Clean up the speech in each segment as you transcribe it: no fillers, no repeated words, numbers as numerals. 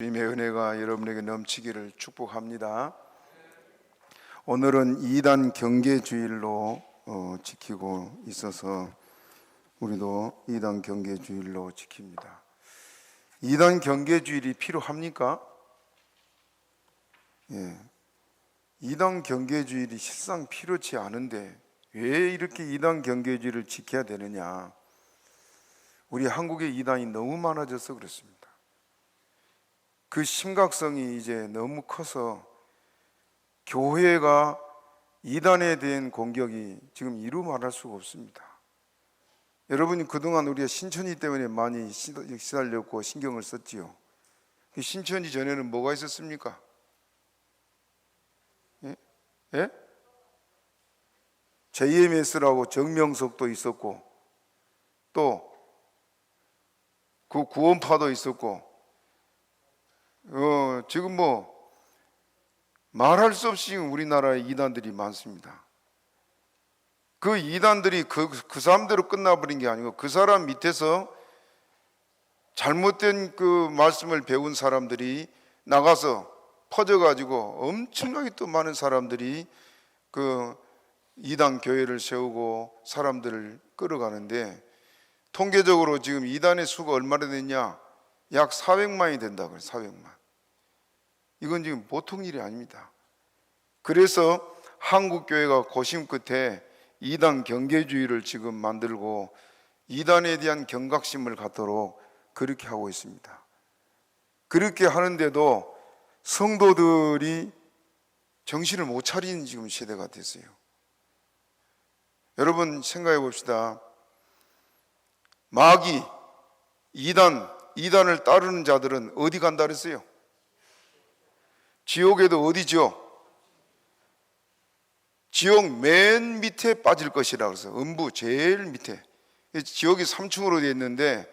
주님의 은혜가 여러분에게 넘치기를 축복합니다. 오늘은 2단 경계주일로 지키고 있어서 우리도 2단 경계주일로 지킵니다. 2단 경계주일이 필요합니까? 예. 2단 경계주일이 실상 필요치 않은데 왜 이렇게 2단 경계주일을 지켜야 되느냐? 우리 한국의 2단이 너무 많아져서 그렇습니다. 그 심각성이 이제 너무 커서 교회가 이단에 대한 공격이 지금 이루 말할 수가 없습니다. 여러분이 그동안 우리가 신천지 때문에 많이 시달렸고 신경을 썼지요. 신천지 전에는 뭐가 있었습니까? 예? JMS라고 정명석도 있었고 또 그 구원파도 있었고 지금 말할 수 없이 우리나라에 이단들이 많습니다. 그 이단들이 그 사람대로 끝나버린 게 아니고 그 사람 밑에서 잘못된 그 말씀을 배운 사람들이 나가서 퍼져가지고 엄청나게 또 많은 사람들이 그 이단 교회를 세우고 사람들을 끌어가는데 통계적으로 지금 이단의 수가 얼마나 됐냐? 약 400만이 된다고 해요. 400만. 이건 지금 보통 일이 아닙니다. 그래서 한국교회가 고심 끝에 이단 경계주의를 지금 만들고 이단에 대한 경각심을 갖도록 그렇게 하고 있습니다. 그렇게 하는데도 성도들이 정신을 못 차리는 지금 시대가 됐어요. 여러분 생각해 봅시다. 마귀, 이단을 따르는 자들은 어디 간다 그랬어요? 지옥에도 어디죠? 지옥 맨 밑에 빠질 것이라 그래서 음부 제일 밑에. 지옥이 3층으로 되어 있는데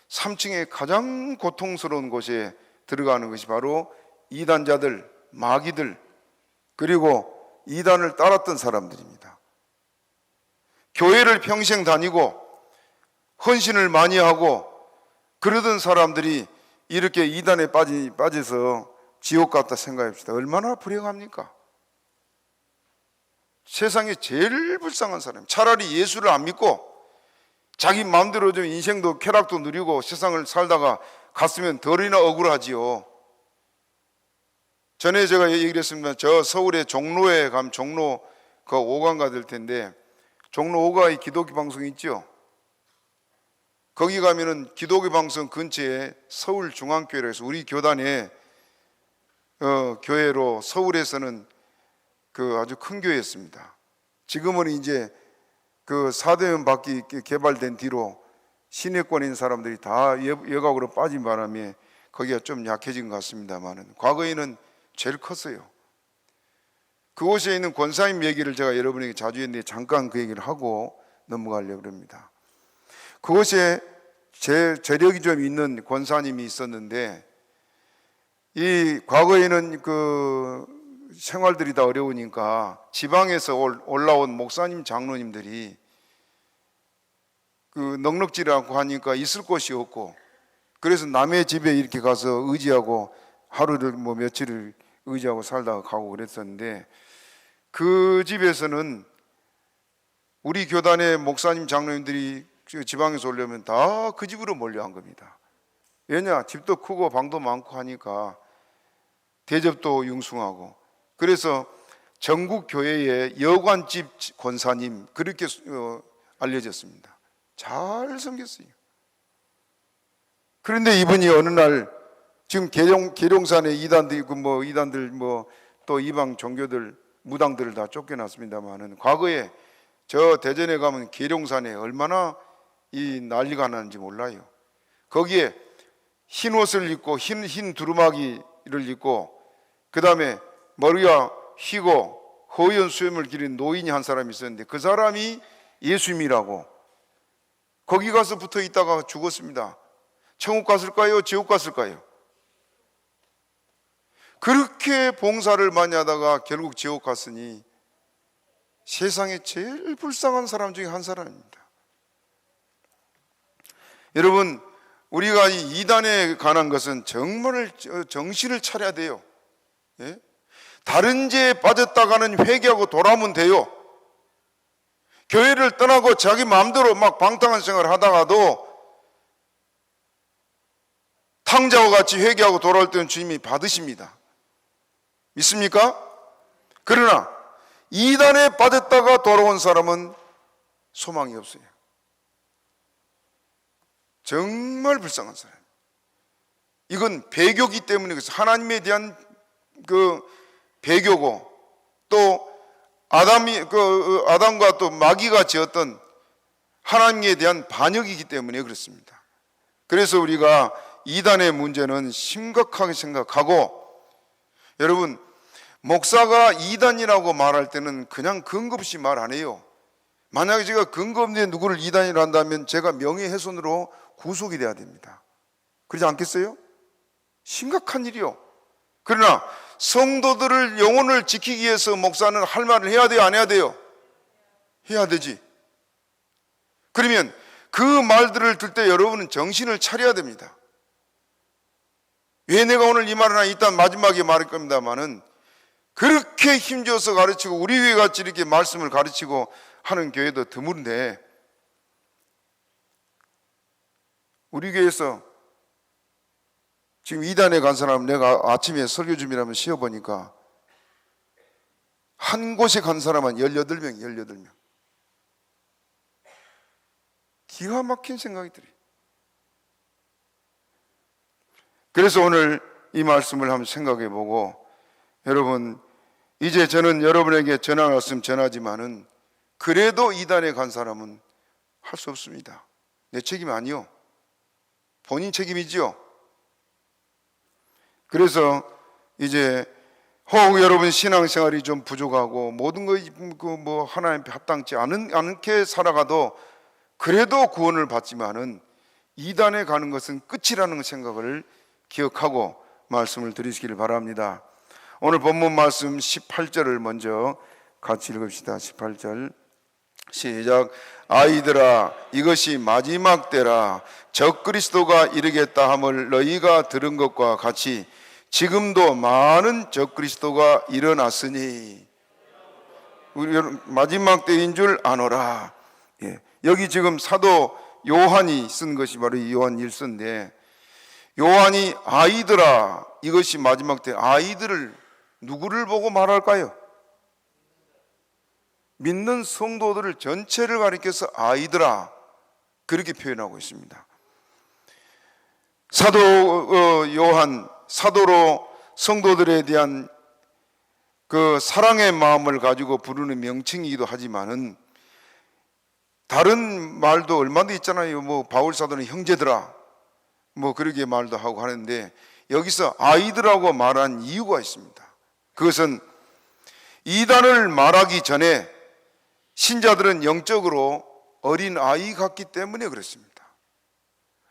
3층에 가장 고통스러운 곳에 들어가는 것이 바로 이단자들, 마귀들, 그리고 이단을 따랐던 사람들입니다. 교회를 평생 다니고 헌신을 많이 하고 그러던 사람들이 이렇게 이단에 빠져서 지옥 같다 생각합시다. 얼마나 불행합니까? 세상에 제일 불쌍한 사람. 차라리 예수를 안 믿고 자기 마음대로 좀 인생도 쾌락도 누리고 세상을 살다가 갔으면 덜이나 억울하지요. 전에 제가 얘기를 했습니다. 저 서울의 종로에 가면 종로 그 5관 가될 텐데 종로 5가의 기독교 방송이 있죠. 거기 가면은 기독교 방송 근처에 서울중앙교회라 해서 우리 교단의 교회로 서울에서는 그 아주 큰 교회였습니다. 지금은 이제 그 사대면 밖이 개발된 뒤로 시내권에 있는 사람들이 다 여각으로 빠진 바람에 거기가 좀 약해진 것 같습니다만은 과거에는 제일 컸어요. 그곳에 있는 권사님 얘기를 제가 여러분에게 자주 했는데 잠깐 그 얘기를 하고 넘어가려고 합니다. 그곳에 재력이 좀 있는 권사님이 있었는데 이 과거에는 그 생활들이 다 어려우니까 지방에서 올라온 목사님 장로님들이 그 넉넉지를 않고 하니까 있을 곳이 없고 그래서 남의 집에 이렇게 가서 의지하고 하루를 며칠을 의지하고 살다가 가고 그랬었는데 그 집에서는 우리 교단의 목사님 장로님들이 지방에서 오려면 다 그 집으로 몰려간 겁니다. 왜냐? 집도 크고 방도 많고 하니까 대접도 융숭하고 그래서 전국 교회의 여관집 권사님 그렇게 알려졌습니다. 잘 섬겼어요. 그런데 이분이 어느 날 지금 계룡산에 이단들 있고 이단들 또 이방 종교들 무당들을 다 쫓겨났습니다만은 과거에 저 대전에 가면 계룡산에 얼마나 이 난리가 나는지 몰라요. 거기에 흰 옷을 입고 흰 두루마기를 입고 그 다음에 머리가 휘고 허연 수염을 기른 노인이 한 사람이 있었는데 그 사람이 예수님이라고 거기 가서 붙어 있다가 죽었습니다. 천국 갔을까요? 지옥 갔을까요? 그렇게 봉사를 많이 하다가 결국 지옥 갔으니 세상에 제일 불쌍한 사람 중에 한 사람입니다. 여러분 우리가 이 이단에 관한 것은 정말 정신을 차려야 돼요. 예? 다른 죄에 빠졌다가는 회개하고 돌아오면 돼요. 교회를 떠나고 자기 마음대로 막 방탕한 생활을 하다가도 탕자와 같이 회개하고 돌아올 때는 주님이 받으십니다. 믿습니까? 그러나 이단에 빠졌다가 돌아온 사람은 소망이 없어요. 정말 불쌍한 사람. 이건 배교기 때문에 그래서 하나님에 대한 그 배교고, 또 아담과 또 마귀가 지었던 하나님에 대한 반역이기 때문에 그렇습니다. 그래서 우리가 이단의 문제는 심각하게 생각하고, 여러분, 목사가 이단이라고 말할 때는 그냥 근거 없이 말 안 해요. 만약에 제가 근거 없는 누구를 이단이라 한다면 제가 명예훼손으로 구속이 돼야 됩니다. 그러지 않겠어요? 심각한 일이요. 그러나 성도들을 영혼을 지키기 위해서 목사는 할 말을 해야 돼요, 안 해야 돼요? 해야 되지. 그러면 그 말들을 들 때 여러분은 정신을 차려야 됩니다. 왜 내가 오늘 이 말을 하나, 일단 마지막에 말할 겁니다만은, 그렇게 힘줘서 가르치고 우리 교회 같이 이렇게 말씀을 가르치고 하는 교회도 드문데, 우리 교회에서 지금 이단에 간 사람, 내가 아침에 설교 준비하면 쉬어보니까 한 곳에 간 사람은 18명. 기가 막힌 생각이 들어요. 그래서 오늘 이 말씀을 한번 생각해 보고, 여러분, 이제 저는 여러분에게 전할 말씀 전하지만은 그래도 이단에 간 사람은 할 수 없습니다. 내 책임 아니요. 본인 책임이지요. 그래서 이제 혹 여러분 신앙생활이 좀 부족하고 모든 거 하나님 앞에 합당치 않게 살아가도 그래도 구원을 받지만은 이단에 가는 것은 끝이라는 생각을 기억하고 말씀을 드리시기를 바랍니다. 오늘 본문 말씀 18절을 먼저 같이 읽읍시다. 18절 시작. 아이들아, 이것이 마지막 때라. 적그리스도가 이르겠다 함을 너희가 들은 것과 같이 지금도 많은 적그리스도가 일어났으니 마지막 때인 줄 아노라. 예. 여기 지금 사도 요한이 쓴 것이 바로 이 요한 1서인데, 요한이 아이들아, 이것이 마지막 때, 아이들을 누구를 보고 말할까요? 믿는 성도들을 전체를 가리켜서 아이들아, 그렇게 표현하고 있습니다. 사도 요한, 사도로 성도들에 대한 그 사랑의 마음을 가지고 부르는 명칭이기도 하지만은 다른 말도 얼마나 있잖아요. 뭐 바울 사도는 형제들아, 뭐 그렇게 말도 하고 하는데, 여기서 아이들하고 말한 이유가 있습니다. 그것은 이단을 말하기 전에 신자들은 영적으로 어린 아이 같기 때문에 그렇습니다.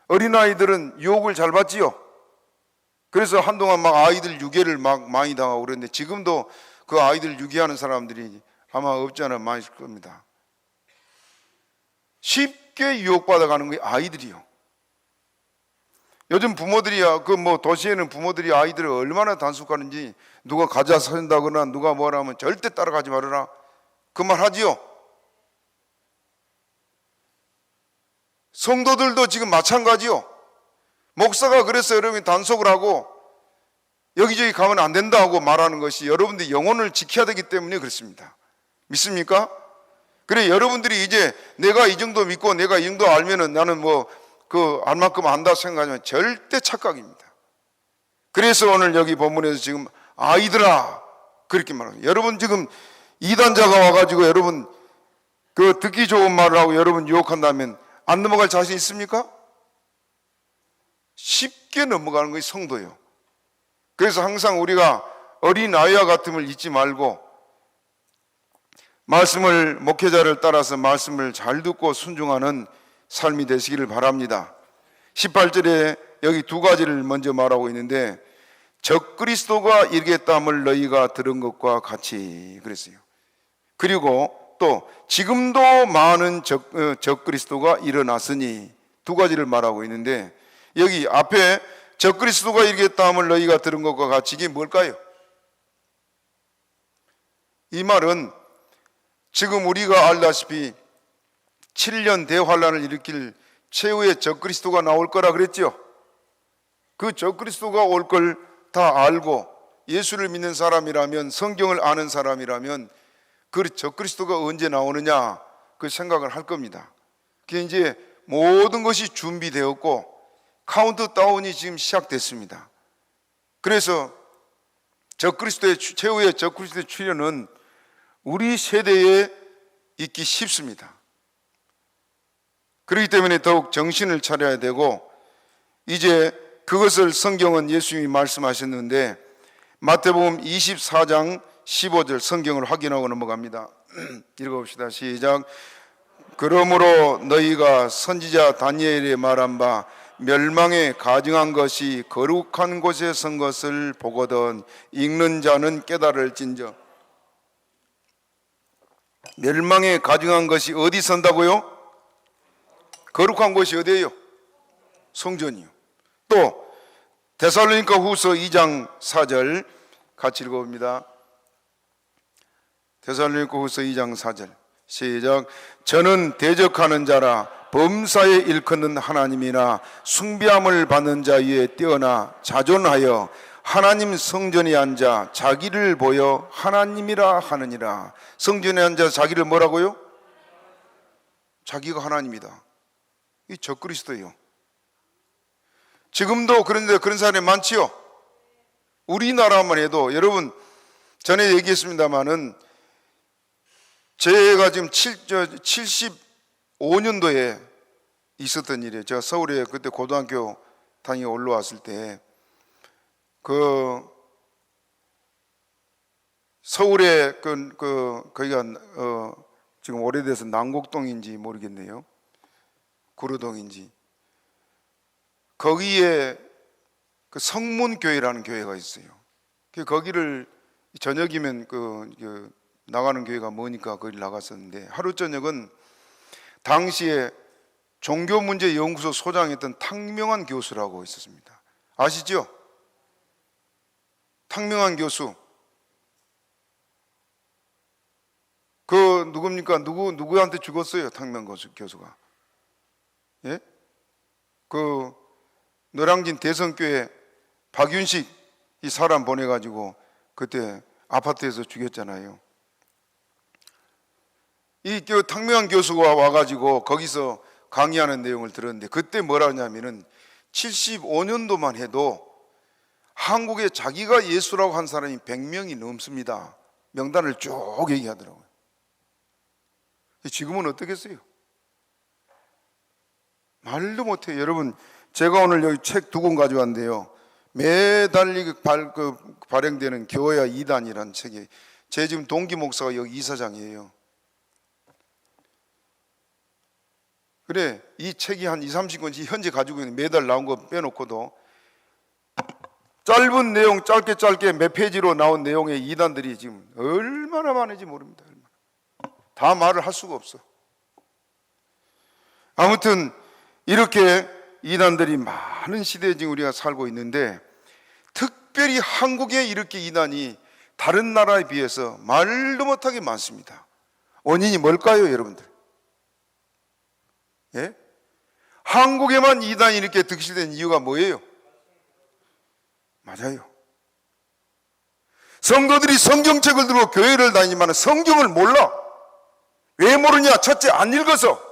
어린 아이들은 유혹을 잘 받지요. 그래서 한동안 막 아이들 유괴를 막 많이 당하고 그랬는데, 지금도 그 아이들 유괴하는 사람들이 아마 없지 않아 많이 있을 겁니다. 쉽게 유혹받아가는 게 아이들이요. 요즘 부모들이야, 도시에는 부모들이 아이들을 얼마나 단속하는지, 누가 가자 산다거나 누가 뭐라 하면 절대 따라가지 말아라, 그 말 하지요. 성도들도 지금 마찬가지요. 목사가 그래서 여러분이 단속을 하고 여기저기 가면 안 된다 하고 말하는 것이 여러분들이 영혼을 지켜야 되기 때문에 그렇습니다. 믿습니까? 그래, 여러분들이 이제 내가 이 정도 믿고 내가 이 정도 알면은 나는 알만큼 안다 생각하면 절대 착각입니다. 그래서 오늘 여기 본문에서 지금 아이들아, 그렇게 말합니다. 여러분 지금 이단자가 와가지고 여러분 듣기 좋은 말을 하고 여러분 유혹한다면 안 넘어갈 자신 있습니까? 쉽게 넘어가는 것이 성도예요. 그래서 항상 우리가 어린 아이와 같음을 잊지 말고 말씀을, 목회자를 따라서 말씀을 잘 듣고 순종하는 삶이 되시기를 바랍니다. 18절에 여기 두 가지를 먼저 말하고 있는데, 적그리스도가 이르겠다함을 너희가 들은 것과 같이 그랬어요. 그리고 또 지금도 많은 적그리스도가 일어났으니, 두 가지를 말하고 있는데, 여기 앞에 적그리스도가 이르겠다 함을 너희가 들은 것과 같이 이게 뭘까요? 이 말은 지금 우리가 알다시피 7년 대환란을 일으킬 최후의 적그리스도가 나올 거라 그랬죠. 그 적그리스도가 올 걸 다 알고 예수를 믿는 사람이라면, 성경을 아는 사람이라면 그 적그리스도가 언제 나오느냐 그 생각을 할 겁니다. 그게 이제 모든 것이 준비되었고 카운트다운이 지금 시작됐습니다. 그래서 최후의 적그리스도의 출현은 우리 세대에 있기 쉽습니다. 그렇기 때문에 더욱 정신을 차려야 되고, 이제 그것을 성경은 예수님이 말씀하셨는데 마태복음 24장 15절 성경을 확인하고 넘어갑니다. 읽어봅시다. 시작. 그러므로 너희가 선지자 다니엘이 말한 바 멸망에 가증한 것이 거룩한 곳에 선 것을 보거든 읽는 자는 깨달을진저. 멸망에 가증한 것이 어디 선다고요? 거룩한 곳이 어디예요? 성전이요. 또 데살로니가 후서 2장 4절 같이 읽어봅니다. 데살로니가 후서 2장 4절 시작. 저는 대적하는 자라 범사에 일컫는 하나님이나 숭배함을 받는 자 위에 뛰어나 자존하여 하나님 성전에 앉아 자기를 보여 하나님이라 하느니라. 성전에 앉아 자기를 뭐라고요? 자기가 하나님이다. 이 적그리스도예요. 지금도 그런데 그런 사람이 많지요. 우리나라만 해도, 여러분 전에 얘기했습니다마는 제가 지금 75년도에 있었던 일이에요. 제가 서울에 그때 고등학교 다니고 올라왔을 때 서울에 거기가 지금 오래돼서 남곡동인지 모르겠네요. 구로동인지. 거기에 그 성문교회라는 교회가 있어요. 거기를 저녁이면 나가는 교회가 뭐니까 거기를 나갔었는데, 하루 저녁은 당시에 종교문제연구소 소장했던 탕명한 교수라고 있었습니다. 아시죠? 탕명한 교수. 누굽니까? 누구한테 죽었어요? 탕명 교수가. 예? 노량진 대성교회 박윤식 이 사람 보내가지고 그때 아파트에서 죽였잖아요. 이 탕명한 교수가 와가지고 거기서 강의하는 내용을 들었는데, 그때 뭐라 하냐면은 75년도만 해도 한국에 자기가 예수라고 한 사람이 100명이 넘습니다. 명단을 쭉 얘기하더라고요. 지금은 어떻겠어요? 말도 못해요. 여러분, 제가 오늘 여기 책 2권 가져왔는데요, 매달 발행되는 교회야 2단이라는 책이, 제 지금 동기 목사가 여기 이사장이에요. 그래, 이 책이 한 20-30권씩 현재 가지고 있는, 매달 나온 거 빼놓고도 짧은 내용, 짧게 몇 페이지로 나온 내용의 2단들이 지금 얼마나 많은지 모릅니다. 다 말을 할 수가 없어. 아무튼 이렇게 이단들이 많은 시대에 지금 우리가 살고 있는데, 특별히 한국에 이렇게 이단이 다른 나라에 비해서 말도 못하게 많습니다. 원인이 뭘까요, 여러분들? 예? 한국에만 이단이 이렇게 득실된 이유가 뭐예요? 맞아요. 성도들이 성경책을 들고 교회를 다니지만 성경을 몰라. 왜 모르냐? 첫째, 안 읽어서.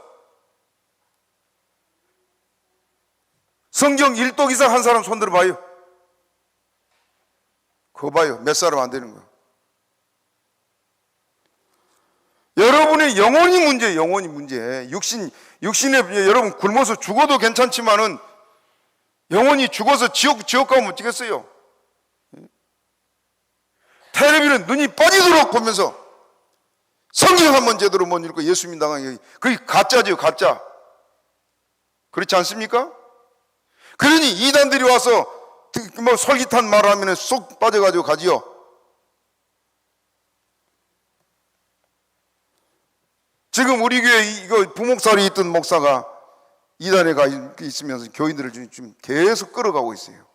성경 1독 이상 한 사람 손 들어봐요. 그거 봐요. 몇 사람 안 되는 거예요. 여러분의 영혼이 문제예요. 영혼이 문제. 육신에 여러분 굶어서 죽어도 괜찮지만은 영혼이 죽어서 지옥 가면 어쩌겠어요? 텔레비는 눈이 빠지도록 보면서 성경 한번 제대로 못 읽고 예수 믿다가 그게 가짜죠, 가짜. 그렇지 않습니까? 그러니 이단들이 와서 뭐 솔깃한 말을 하면 쏙 빠져가지고 가지요. 지금 우리 교회 이거 부목사리 있던 목사가 이단에 가 있으면서 교인들을 지금 계속 끌어가고 있어요.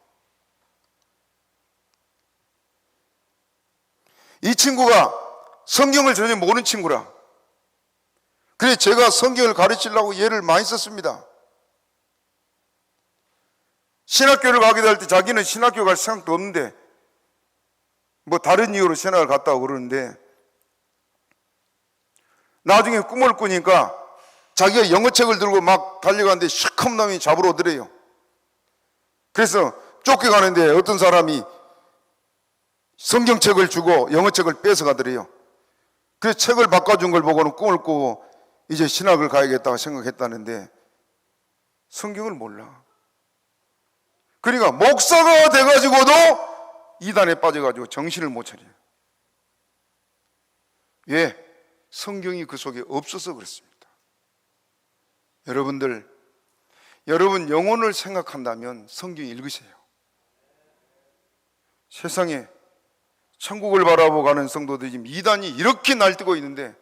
이 친구가 성경을 전혀 모르는 친구라. 그래 제가 성경을 가르치려고 얘를 많이 썼습니다. 신학교를 가기도 할 때 자기는 신학교 갈 생각도 없는데 뭐 다른 이유로 신학을 갔다고 그러는데 나중에 꿈을 꾸니까 자기가 영어책을 들고 막 달려가는데 시커먼 놈이 잡으러 오더래요. 그래서 쫓겨가는데 어떤 사람이 성경책을 주고 영어책을 뺏어가더래요. 그래서 책을 바꿔준 걸 보고는 꿈을 꾸고 이제 신학을 가야겠다고 생각했다는데 성경을 몰라. 그러니까 목사가 돼가지고도 이단에 빠져가지고 정신을 못 차려요. 왜? 성경이 그 속에 없어서 그렇습니다. 여러분 영혼을 생각한다면 성경 읽으세요. 세상에 천국을 바라보고 가는 성도들이 지금 이단이 이렇게 날뛰고 있는데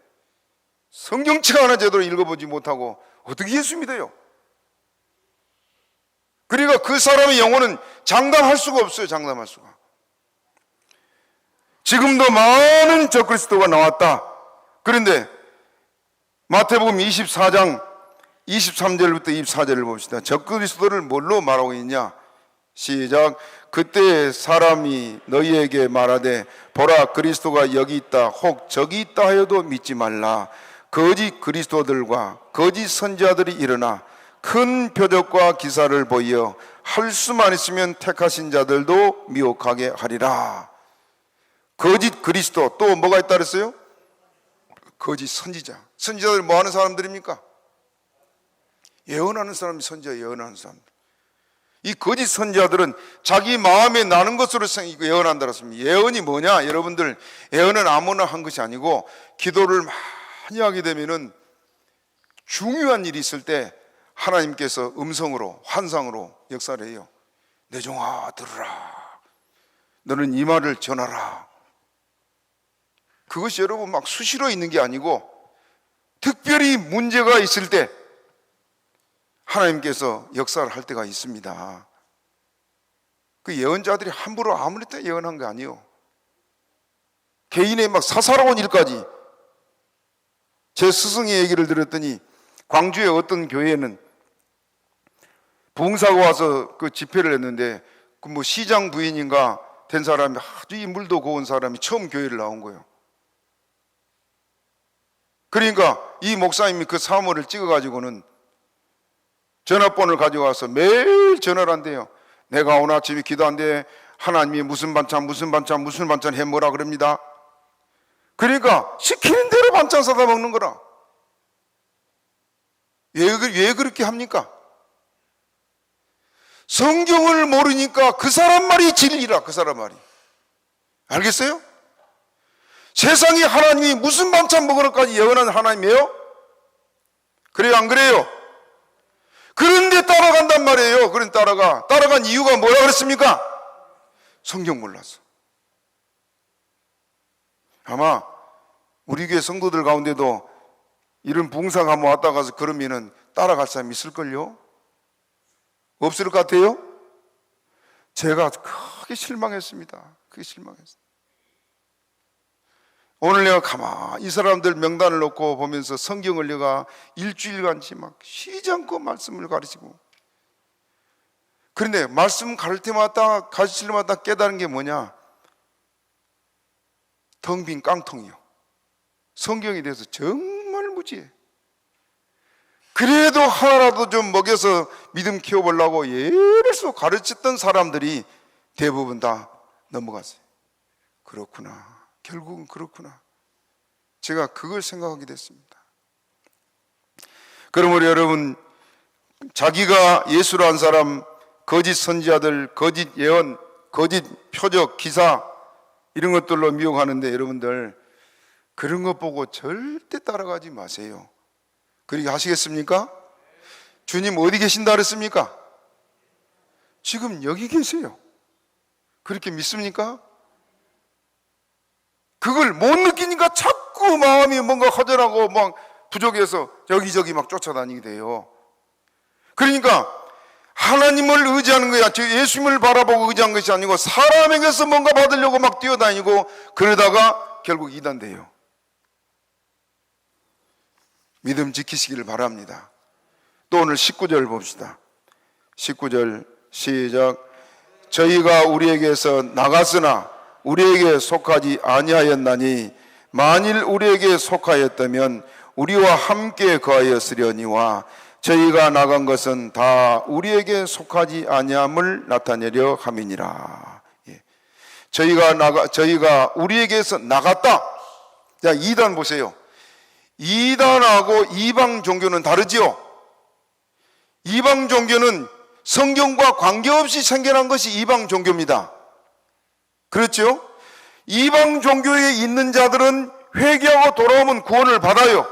성경책 하나 제대로 읽어보지 못하고 어떻게 예수 믿어요? 그러니까 그 사람의 영혼은 장담할 수가 없어요. 장담할 수가. 지금도 많은 적그리스도가 나왔다. 그런데 마태복음 24장 23절부터 24절을 봅시다. 적그리스도를 뭘로 말하고 있냐? 시작. 그때 사람이 너희에게 말하되 보라 그리스도가 여기 있다 혹 저기 있다 하여도 믿지 말라. 거짓 그리스도들과 거짓 선지자들이 일어나 큰 표적과 기사를 보여 할 수만 있으면 택하신 자들도 미혹하게 하리라. 거짓 그리스도, 또 뭐가 있다 그랬어요? 거짓 선지자. 선지자들 뭐 하는 사람들입니까? 예언하는 사람이 선지자, 예언하는 사람들. 이 거짓 선지자들은 자기 마음에 나는 것으로 예언한다 그랬습니다. 예언이 뭐냐? 여러분들, 예언은 아무나 한 것이 아니고 기도를 많이 하게 되면은 중요한 일이 있을 때 하나님께서 음성으로, 환상으로 역사를 해요. 내 종아 들으라. 너는 이 말을 전하라. 그것이 여러분 막 수시로 있는 게 아니고 특별히 문제가 있을 때 하나님께서 역사를 할 때가 있습니다. 그 예언자들이 함부로 아무리 때 예언한 게 아니에요. 개인의 막 사사로운 일까지. 제 스승의 얘기를 들었더니 광주의 어떤 교회에는 부흥사가 와서 그 집회를 했는데 그 뭐 시장 부인인가 된 사람이 아주 인물도 고운 사람이 처음 교회를 나온 거예요. 그러니까 이 목사님이 그 사물을 찍어가지고는 전화번호를 가져가서 매일 전화를 한대요. 내가 오늘 아침에 기도한데 하나님이 무슨 반찬 해먹으라 그럽니다. 그러니까 시키는 대로 반찬 사다 먹는 거라. 왜 그렇게 합니까? 성경을 모르니까 그 사람 말이 진리라. 그 사람 말이. 알겠어요? 세상에 하나님이 무슨 반찬 먹으라까지 예언한 하나님이에요? 그래요 안 그래요? 그런데 따라간단 말이에요. 그런 따라간 이유가 뭐라 그랬습니까? 성경 몰라서. 아마 우리 교회 성도들 가운데도 이런 부흥사가 한번 왔다 가서 그러면은 따라갈 사람이 있을걸요? 없을 것 같아요? 제가 크게 실망했습니다. 크게 실망했어요. 오늘 내가 가만히 이 사람들 명단을 놓고 보면서 성경을 내가 일주일간치 막 쉬지 않고 말씀을 가르치고, 그런데 말씀 가르칠 때마다 깨달은 게 뭐냐? 텅 빈 깡통이요. 성경에 대해서 정말 무지해. 그래도 하나라도 좀 먹여서 믿음 키워보려고 예를 가르쳤던 사람들이 대부분 다 넘어갔어요. 그렇구나. 결국은 그렇구나. 제가 그걸 생각하게 됐습니다. 그러므로 여러분, 자기가 예수란 사람, 거짓 선지자들, 거짓 예언, 거짓 표적, 기사 이런 것들로 미혹하는데 여러분들 그런 것 보고 절대 따라가지 마세요. 그렇게 하시겠습니까? 주님 어디 계신다 그랬습니까? 지금 여기 계세요. 그렇게 믿습니까? 그걸 못 느끼니까 자꾸 마음이 뭔가 허전하고 막 부족해서 여기저기 막 쫓아다니게 돼요. 그러니까 하나님을 의지하는 거야. 즉 예수님을 바라보고 의지한 것이 아니고 사람에게서 뭔가 받으려고 막 뛰어다니고 그러다가 결국 이단돼요. 믿음 지키시기를 바랍니다. 또 오늘 19절 봅시다. 19절 시작. 저희가 우리에게서 나갔으나 우리에게 속하지 아니하였나니 만일 우리에게 속하였다면 우리와 함께 거하였으려니와 저희가 나간 것은 다 우리에게 속하지 아니함을 나타내려 함이니라. 저희가 우리에게서 나갔다. 자, 2단 보세요. 이단하고 이방 종교는 다르지요. 이방 종교는 성경과 관계없이 생겨난 것이 이방 종교입니다. 그렇죠? 이방 종교에 있는 자들은 회개하고 돌아오면 구원을 받아요.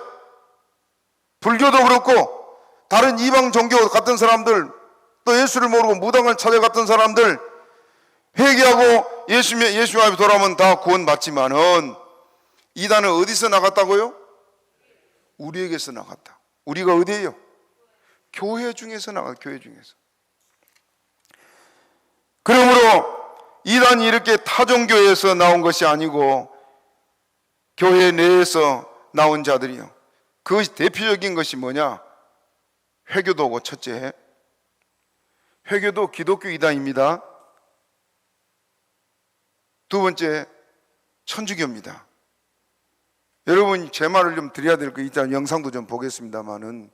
불교도 그렇고 다른 이방 종교 같은 사람들, 또 예수를 모르고 무당을 찾아갔던 사람들 회개하고 예수 앞에 돌아오면 다 구원받지만은 이단은 어디서 나갔다고요? 우리에게서 나갔다. 우리가 어디예요? 교회 중에서 나갔다. 교회 중에서. 그러므로 이단이 이렇게 타종교에서 나온 것이 아니고 교회 내에서 나온 자들이요. 그것이 대표적인 것이 뭐냐? 회교도고 첫째, 회교도 기독교 이단입니다. 두 번째, 천주교입니다. 여러분 제 말을 좀 드려야 될 거 있다. 영상도 좀 보겠습니다만은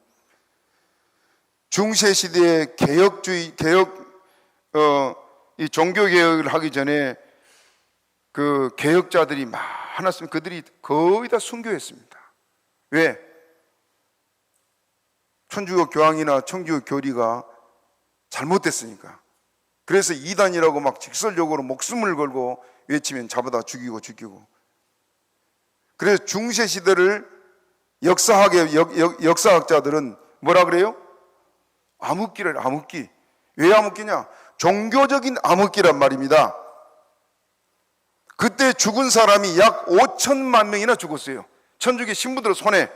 중세 시대의 이 종교 개혁을 하기 전에 그 개혁자들이 많았으면 그들이 거의 다 순교했습니다. 왜? 천주교 교황이나 천주교 교리가 잘못됐으니까. 그래서 이단이라고 막 직설적으로 목숨을 걸고 외치면 잡아다 죽이고. 그래서 중세 시대를 역사학자들은 뭐라 그래요? 암흑기. 왜 암흑기냐? 종교적인 암흑기란 말입니다. 그때 죽은 사람이 약 5천만 명이나 죽었어요. 천주교 신부들 손에.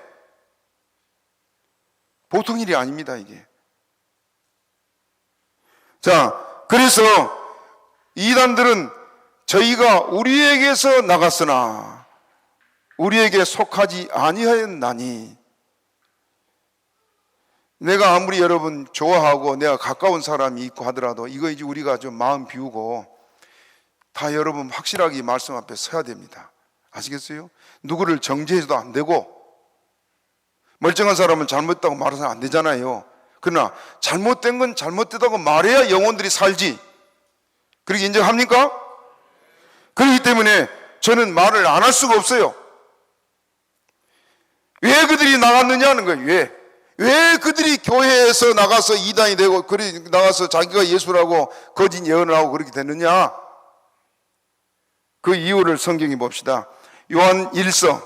보통 일이 아닙니다, 이게. 자, 그래서 이단들은 저희가 우리에게서 나갔으나 우리에게 속하지 아니하였나니. 내가 아무리 여러분 좋아하고 내가 가까운 사람이 있고 하더라도 이거 이제 우리가 좀 마음 비우고 다 여러분 확실하게 말씀 앞에 서야 됩니다. 아시겠어요? 누구를 정죄해도 안 되고 멀쩡한 사람은 잘못했다고 말해서는 안 되잖아요. 그러나 잘못된 건 잘못됐다고 말해야 영혼들이 살지. 그렇게 인정합니까? 그렇기 때문에 저는 말을 안 할 수가 없어요. 왜 그들이 나갔느냐는 거예요. 왜 그들이 교회에서 나가서 이단이 되고 그리 나가서 자기가 예수라고 거짓 예언을 하고 그렇게 됐느냐? 그 이유를 성경에 봅시다. 요한일서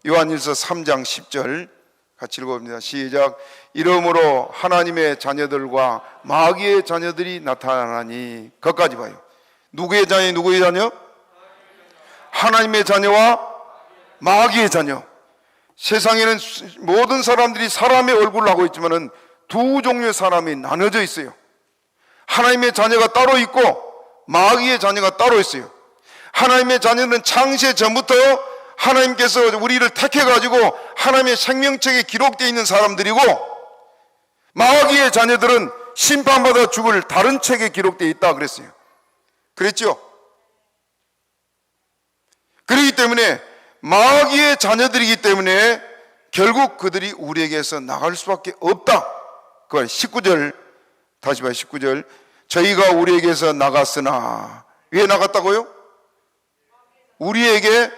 3장 10절 같이 읽어봅니다. 시작. 이러므로 하나님의 자녀들과 마귀의 자녀들이 나타나니. 거기까지 봐요. 누구의 자녀? 누구의 자녀? 하나님의 자녀와 마귀의 자녀. 세상에는 모든 사람들이 사람의 얼굴을 하고 있지만은 두 종류의 사람이 나눠져 있어요. 하나님의 자녀가 따로 있고 마귀의 자녀가 따로 있어요. 하나님의 자녀는 창세 전부터 하나님께서 우리를 택해가지고 하나님의 생명책에 기록되어 있는 사람들이고, 마귀의 자녀들은 심판받아 죽을 다른 책에 기록되어 있다 그랬어요. 그랬죠? 그렇기 때문에 마귀의 자녀들이기 때문에 결국 그들이 우리에게서 나갈 수밖에 없다. 그걸 19절 다시 봐요. 19절. 저희가 우리에게서 나갔으나. 왜 나갔다고요? 우리에게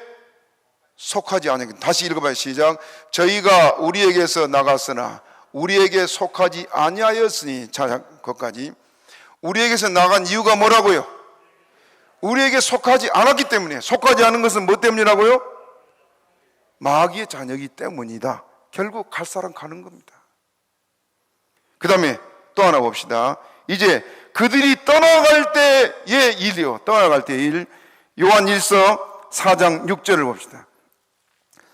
속하지 않은. 다시 읽어봐요. 시작. 저희가 우리에게서 나갔으나 우리에게 속하지 아니하였으니. 자, 거기까지. 우리에게서 나간 이유가 뭐라고요? 우리에게 속하지 않았기 때문에. 속하지 않은 것은 뭐 때문이라고요? 마귀의 자녀이기 때문이다. 결국 갈 사람 가는 겁니다. 그 다음에 또 하나 봅시다. 이제 그들이 떠나갈 때의 일이요. 떠나갈 때의 일. 요한일서 4장 6절을 봅시다.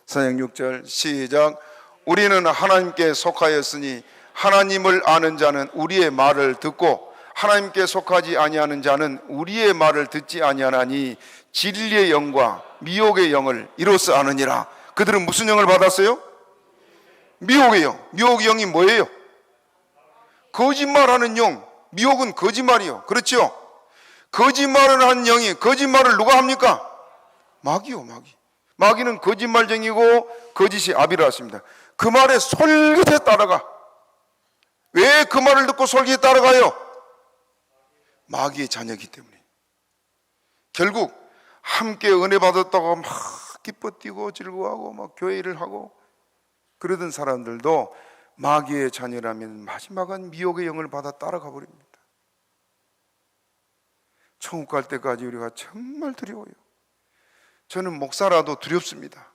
4장 6절 시작. 우리는 하나님께 속하였으니 하나님을 아는 자는 우리의 말을 듣고 하나님께 속하지 아니하는 자는 우리의 말을 듣지 아니하나니 진리의 영과 미혹의 영을 이로써 아느니라. 그들은 무슨 영을 받았어요? 미혹의 영. 미혹의 영이 뭐예요? 거짓말하는 영. 미혹은 거짓말이요. 그렇죠? 거짓말을 하는 영이, 거짓말을 누가 합니까? 마귀요, 마귀. 마귀는 거짓말쟁이고 거짓이 아비라 했습니다. 그 말에 솔깃해 따라가. 왜 그 말을 듣고 솔깃해 따라가요? 마귀의 자녀이기 때문에. 결국 함께 은혜 받았다고 막 기뻐 뛰고 즐거워하고 막 교회를 하고 그러던 사람들도 마귀의 자녀라면 마지막은 미혹의 영을 받아 따라가 버립니다. 천국 갈 때까지 우리가 정말 두려워요. 저는 목사라도 두렵습니다.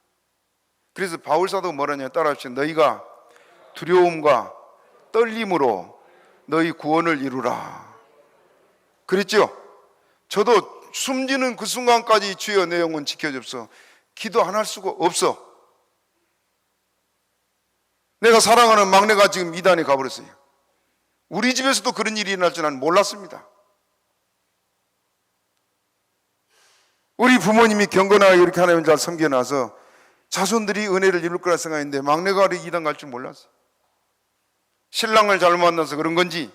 그래서 바울사도 뭐라냐, 따라합시다. 너희가 두려움과 떨림으로 너희 구원을 이루라. 그랬죠? 저도 숨지는 그 순간까지 주여 내 영혼 지켜줍소. 기도 안 할 수가 없어. 내가 사랑하는 막내가 지금 이단에 가버렸어요. 우리 집에서도 그런 일이 일어날 줄 나는 몰랐습니다. 우리 부모님이 경건하게 이렇게 하나님을 잘 섬겨놔서 자손들이 은혜를 이룰 거라 생각했는데 막내가 이단 갈 줄 몰랐어. 신랑을 잘못 만나서 그런 건지.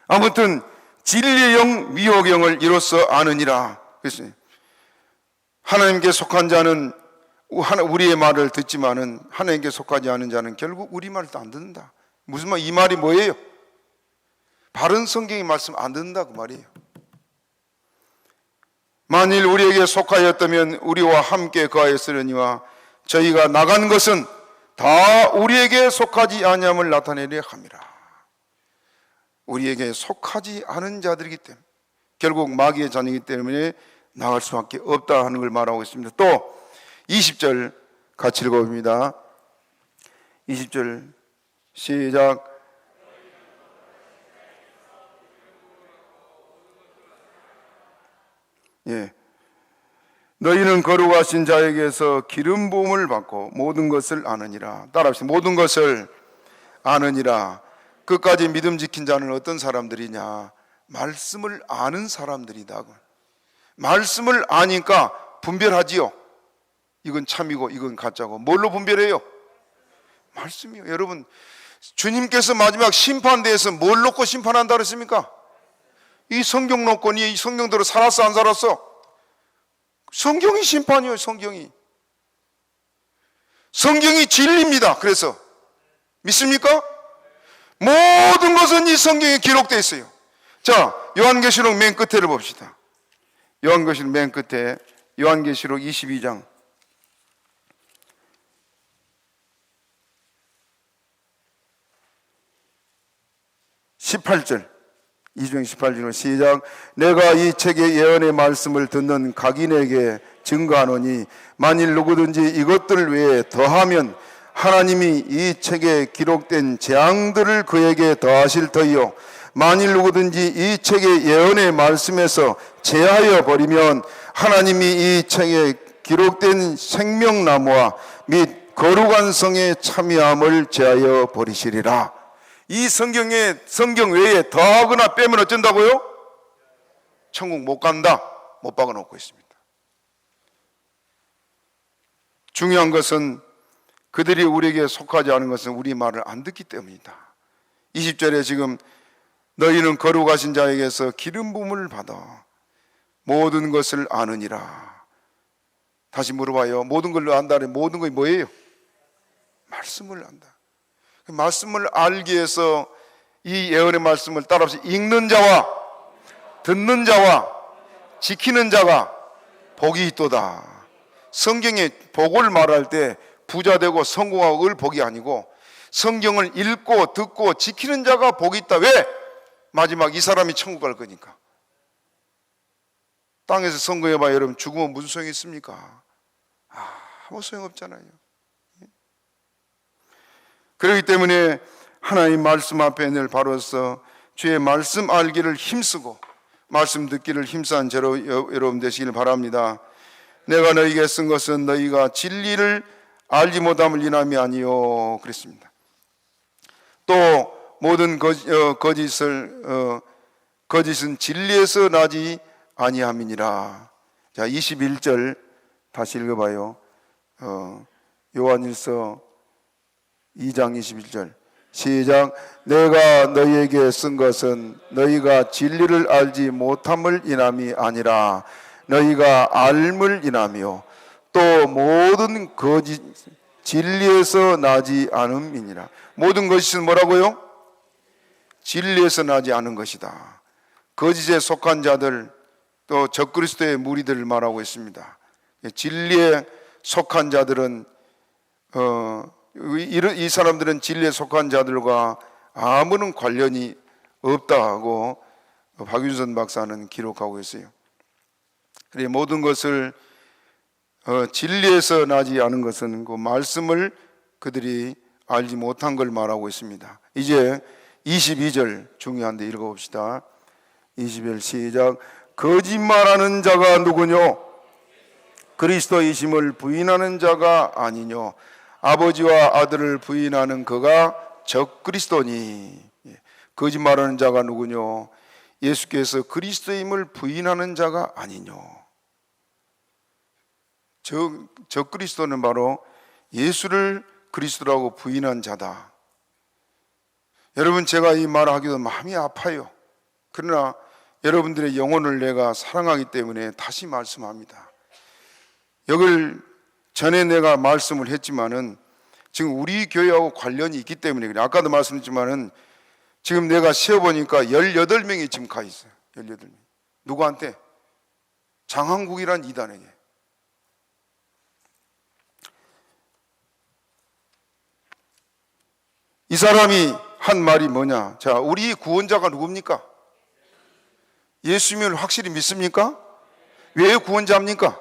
아무튼 진리의 영, 미혹의 영을 이로써 아느니라. 그래서 하나님께 속한 자는 우리의 말을 듣지만은 하나님께 속하지 않은 자는 결국 우리 말도 안 듣는다. 무슨 말? 이 말이 뭐예요? 바른 성경의 말씀 안 듣는다 그 말이에요. 만일 우리에게 속하였다면 우리와 함께 거하였으려니와 저희가 나간 것은 다 우리에게 속하지 아니함을 나타내려 함이라. 우리에게 속하지 않은 자들이기 때문에 결국 마귀의 자녀이기 때문에 나갈 수밖에 없다 하는 걸 말하고 있습니다. 또 20절 같이 읽어봅니다. 20절 시작. 예. 너희는 거룩하신 자에게서 기름 부음을 받고 모든 것을 아느니라. 따라합시다. 모든 것을 아느니라. 끝까지 믿음 지킨 자는 어떤 사람들이냐? 말씀을 아는 사람들이다. 말씀을 아니까 분별하지요. 이건 참이고 이건 가짜고. 뭘로 분별해요? 말씀이요. 여러분, 주님께서 마지막 심판대에서 뭘 놓고 심판한다 그랬습니까? 이 성경 놓고 이 성경대로 살았어 안 살았어? 성경이 심판이에요. 성경이 진리입니다. 그래서 믿습니까? 모든 것은 이 성경에 기록되어 있어요. 자, 요한계시록 맨 끝에를 봅시다. 요한계시록 맨 끝에 요한계시록 22장 18절 2중 18절로 시작. 내가 이 책의 예언의 말씀을 듣는 각인에게 증거하노니 만일 누구든지 이것들 외에 더하면 하나님이 이 책에 기록된 재앙들을 그에게 더하실 터이요 만일 누구든지 이 책의 예언의 말씀에서 제하여 버리면 하나님이 이 책에 기록된 생명나무와 및 거룩한 성의 참여함을 제하여 버리시리라. 이 성경 외에 더하거나 빼면 어쩐다고요? 천국 못 간다. 못 박아놓고 있습니다. 중요한 것은 그들이 우리에게 속하지 않은 것은 우리 말을 안 듣기 때문이다. 20절에 지금 너희는 거룩하신 자에게서 기름 부음을 받아 모든 것을 아느니라. 다시 물어봐요. 모든 걸 안다는 모든 것이 뭐예요? 말씀을 안다. 말씀을 알기 위해서 이 예언의 말씀을 따라서 읽는 자와 듣는 자와 지키는 자가 복이 있도다. 성경에 복을 말할 때 부자 되고 성공하고 을 복이 아니고 성경을 읽고 듣고 지키는 자가 복이 있다. 왜? 마지막 이 사람이 천국 갈 거니까. 땅에서 성공해봐 여러분 죽으면 무슨 소용이 있습니까? 아무 소용없잖아요. 그렇기 때문에 하나님 말씀 앞에 늘 바로서 주의 말씀 알기를 힘쓰고 말씀 듣기를 힘쓰는 저로 여러분 되시길 바랍니다. 내가 너희에게 쓴 것은 너희가 진리를 알지 못함을 인함이 아니요 그랬습니다. 또 모든 거짓은 진리에서 나지 아니함이니라. 자, 21절 다시 읽어봐요. 요한일서 2장 21절 시작. 내가 너희에게 쓴 것은 너희가 진리를 알지 못함을 인함이 아니라 너희가 알물 인하며 또 모든 거짓 진리에서 나지 않음이니라. 모든 것은 뭐라고요? 진리에서 나지 않은 것이다. 거짓에 속한 자들, 또 적그리스도의 무리들을 말하고 있습니다. 진리에 속한 자들은 이 사람들은 진리에 속한 자들과 아무런 관련이 없다고 박윤선 박사는 기록하고 있어요. 그래, 모든 것을 진리에서 나지 않은 것은 그 말씀을 그들이 알지 못한 걸 말하고 있습니다. 이제 22절 중요한데 읽어봅시다. 22절 시작. 거짓말하는 자가 누구뇨? 그리스도이심을 부인하는 자가 아니뇨? 아버지와 아들을 부인하는 그가 적그리스도니. 거짓말하는 자가 누구뇨? 예수께서 그리스도임을 부인하는 자가 아니뇨? 적그리스도는 바로 예수를 그리스도라고 부인한 자다. 여러분, 제가 이 말을 하기도 마음이 아파요. 그러나 여러분들의 영혼을 내가 사랑하기 때문에 다시 말씀합니다. 이걸 전에 내가 말씀을 했지만은 지금 우리 교회하고 관련이 있기 때문에 그래요. 아까도 말씀했지만은 지금 내가 세어보니까 18명이 지금 가 있어요. 18명. 누구한테? 장항국이란 이단에게. 이 사람이 한 말이 뭐냐? 자, 우리 구원자가 누굽니까? 예수님을 확실히 믿습니까? 왜 구원자입니까?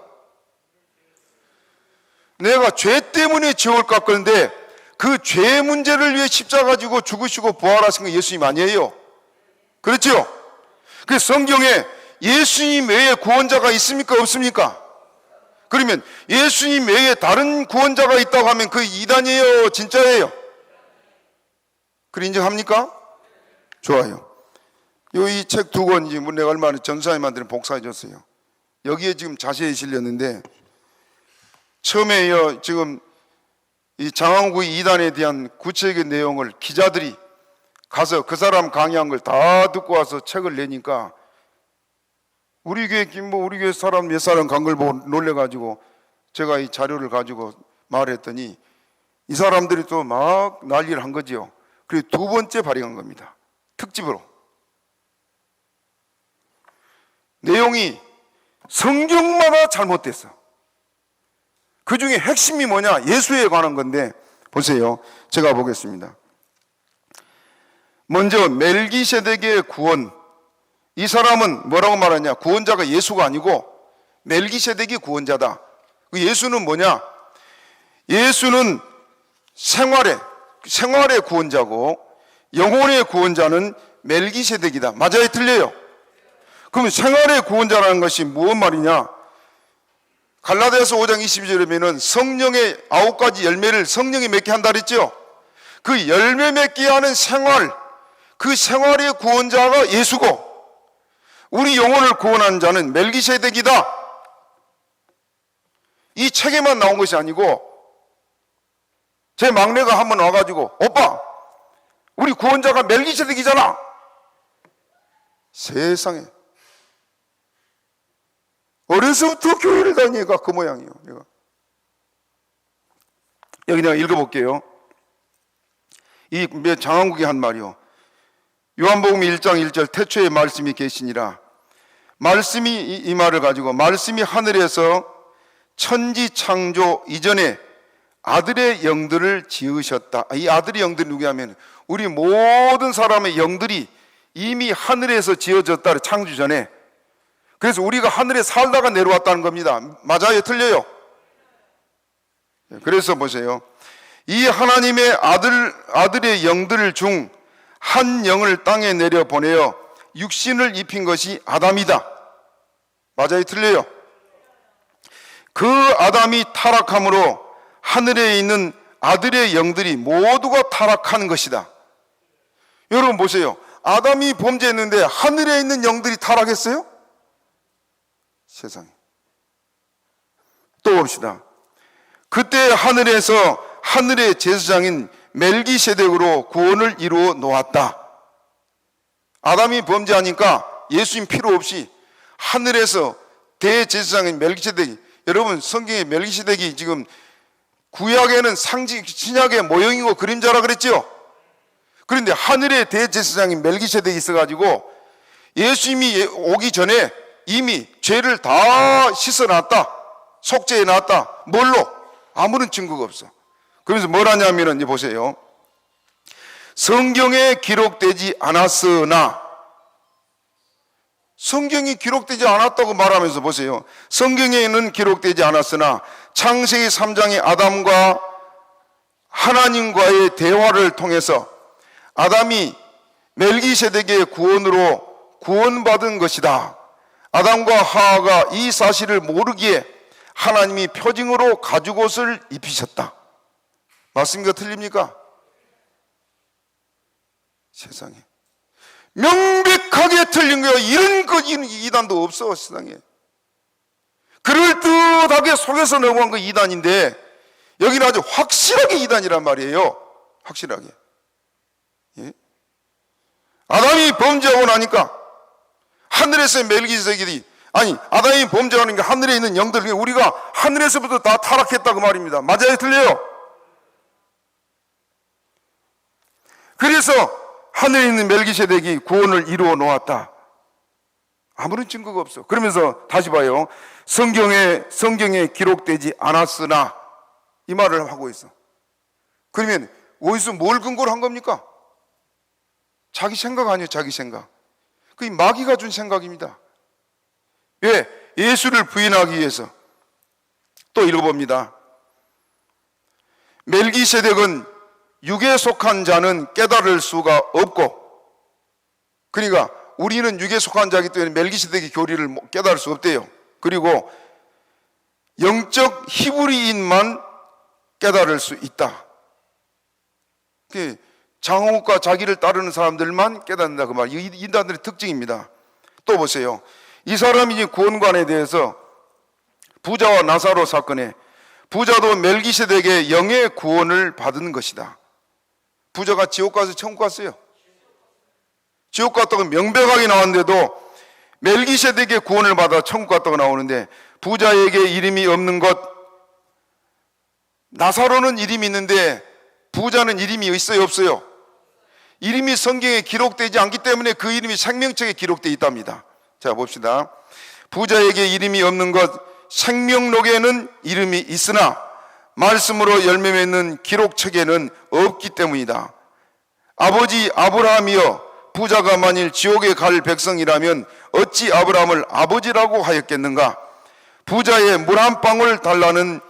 내가 죄 때문에 지옥을 깎았는데 그 죄 문제를 위해 십자가 지고 죽으시고 부활하신 건 예수님 아니에요? 그렇죠? 그래서 성경에 예수님 외에 구원자가 있습니까? 없습니까? 그러면 예수님 외에 다른 구원자가 있다고 하면 그 이단이에요? 진짜예요? 그걸 인정합니까? 좋아요. 이 책 2권 내가 얼마 전에 전사님한테 복사해 줬어요. 여기에 지금 자세히 실렸는데 처음에 지금 이 장항국 이단에 대한 구체적인 내용을 기자들이 가서 그 사람 강의한 걸 다 듣고 와서 책을 내니까 우리 교회 사람 몇 사람 간 걸 보고 놀래가지고 제가 이 자료를 가지고 말했더니 이 사람들이 또 막 난리를 한 거지요. 그리고 2번째 발행한 겁니다. 특집으로. 내용이 성경마다 잘못됐어. 그 중에 핵심이 뭐냐? 예수에 관한 건데 보세요. 제가 보겠습니다. 먼저 멜기세덱의 구원. 이 사람은 뭐라고 말하냐? 구원자가 예수가 아니고 멜기세덱이 구원자다. 예수는 뭐냐? 예수는 생활의 구원자고 영혼의 구원자는 멜기세덱이다. 맞아요? 틀려요? 그러면 생활의 구원자라는 것이 무슨 말이냐? 갈라디아서 5장 22절에 보면 성령의 9가지 열매를 성령이 맺게 한다 그랬죠? 그 열매 맺게 하는 생활, 그 생활의 구원자가 예수고 우리 영혼을 구원한 자는 멜기세덱이다. 이 책에만 나온 것이 아니고 제 막내가 한번 와가지고 오빠 우리 구원자가 멜기세덱이잖아. 세상에 어려서부터 교회를 다니니까 그 모양이에요. 여기 내가 읽어볼게요. 이 장항국이 한 말이요. 요한복음 1장 1절 태초에 말씀이 계시니라. 말씀이 이 말을 가지고 말씀이 하늘에서 천지 창조 이전에 아들의 영들을 지으셨다. 이 아들의 영들이 누구냐면 우리 모든 사람의 영들이 이미 하늘에서 지어졌다. 창조 전에. 그래서 우리가 하늘에 살다가 내려왔다는 겁니다. 맞아요? 틀려요? 그래서 보세요. 이 하나님의 아들의 영들 중 한 영을 땅에 내려 보내어 육신을 입힌 것이 아담이다. 맞아요? 틀려요? 그 아담이 타락함으로 하늘에 있는 아들의 영들이 모두가 타락한 것이다. 여러분 보세요. 아담이 범죄했는데 하늘에 있는 영들이 타락했어요? 세상에. 또 봅시다. 그때 하늘에서 하늘의 제사장인 멜기세덱으로 구원을 이루어 놓았다. 아담이 범죄하니까 예수님 필요 없이 하늘에서 대제사장인 멜기세덱이, 여러분 성경에 멜기세덱이 지금 구약에는 상징, 신약의 모형이고 그림자라 그랬죠. 그런데 하늘의 대제사장인 멜기세덱이 있어가지고 예수님이 오기 전에 이미 죄를 다 씻어놨다, 속죄해놨다. 뭘로? 아무런 증거가 없어. 그러면서 뭘 하냐면은 이제 보세요. 성경에 기록되지 않았으나, 성경이 기록되지 않았다고 말하면서 보세요. 성경에는 기록되지 않았으나 창세기 3장의 아담과 하나님과의 대화를 통해서 아담이 멜기세덱의 구원으로 구원받은 것이다. 아담과 하와가 이 사실을 모르기에 하나님이 표징으로 가죽옷을 입히셨다. 맞습니까? 틀립니까? 세상에. 명백하게 틀린 거예요. 이런 이단도 없어, 세상에. 그럴듯하게 속여서 넘어간 거 이단인데, 여기는 아주 확실하게 이단이란 말이에요. 확실하게. 예? 아담이 범죄하고 나니까 하늘에서 멜기세덱이, 아니 아담이 범죄하니까 하늘에 있는 영들, 우리가 하늘에서부터 다 타락했다고 말입니다. 맞아요? 틀려요? 그래서 하늘에 있는 멜기세덱이 구원을 이루어 놓았다. 아무런 증거가 없어. 그러면서 다시 봐요. 성경에 기록되지 않았으나, 이 말을 하고 있어. 그러면 어디서 뭘 근거로 한 겁니까? 자기 생각 아니에요. 자기 생각. 그게 마귀가 준 생각입니다. 왜? 예수를 부인하기 위해서. 또 읽어봅니다. 멜기세덱은 육에 속한 자는 깨달을 수가 없고, 그러니까 우리는 육에 속한 자이기 때문에 멜기세덱의 교리를 깨달을 수 없대요. 그리고 영적 히브리인만 깨달을 수 있다. 장홍욱과 자기를 따르는 사람들만 깨닫는다, 그 말. 이 인단들의 특징입니다. 또 보세요. 이 사람이 구원관에 대해서 부자와 나사로 사건에 부자도 멜기세덱의 영의 구원을 받은 것이다. 부자가 지옥 가서 천국 갔어요. 지옥 갔다고 명백하게 나왔는데도 멜기세덱의 구원을 받아 천국 갔다고 나오는데, 부자에게 이름이 없는 것, 나사로는 이름이 있는데 부자는 이름이 있어요, 없어요? 이름이 성경에 기록되지 않기 때문에 그 이름이 생명책에 기록되어 있답니다. 자, 봅시다. 부자에게 이름이 없는 것, 생명록에는 이름이 있으나 말씀으로 열매 맺는 기록책에는 없기 때문이다. 아버지 아브라함이여, 부자가 만일 지옥에 갈 백성이라면 어찌 아브라함을 아버지라고 하였겠는가? 부자의 물 한 방울 달라는